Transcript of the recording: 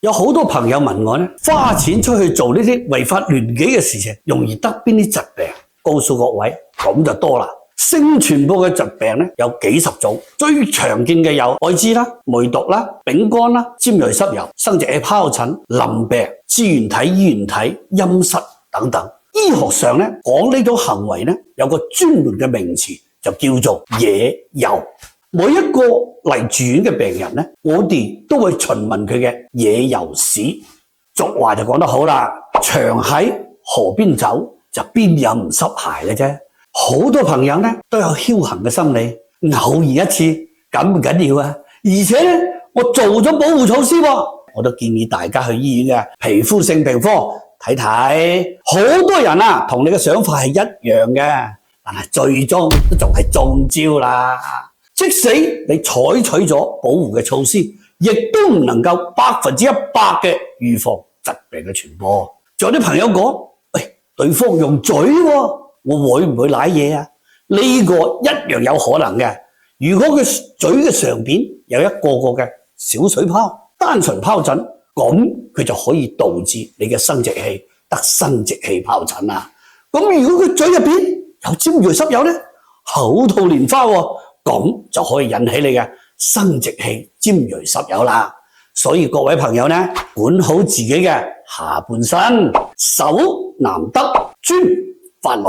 有好多朋友問我呢，花錢出去做呢啲違法亂紀嘅事情，容易得邊啲疾病？告訴各位，咁就多啦。性傳播嘅疾病呢，有幾十種，最常見嘅有艾滋啦、梅毒啦、丙肝啦、尖銳濕疣、生殖器疱疹、淋病、支原體、衣原體、陰虱等等。醫學上呢，講呢種行為呢，有個專門嘅名詞，就叫做野糅。每一個嚟住院嘅病人呢，我哋都會詢問佢嘅野糅史。俗話就講得好啦，長喺河邊走，就邊有唔濕鞋嘅啫。好多朋友呢都有僥倖嘅心理，偶然一次緊唔緊要啊？而且呢，我做咗保護措施喎，我都建議大家去醫院嘅皮膚性病科睇睇。好多人啊，同你嘅想法係一樣嘅，但係最終都仲係中招啦。即使你採取咗保護嘅措施，亦都唔能夠100%嘅預防疾病嘅傳播。仲有啲朋友講，喂，對方用嘴喎，我會唔會舐嘢啊？呢個一樣有可能嘅。如果佢嘴嘅上邊有一個個嘅小水泡、單純疱疹，咁佢就可以導致你嘅生殖器得生殖器疱疹啦。咁如果佢嘴入邊有尖銳濕疣呢，口吐蓮花喎，咁就可以引起你嘅生殖器尖銳濕疣啦。所以各位朋友呢，管好自己嘅下半身，守難得，專法律。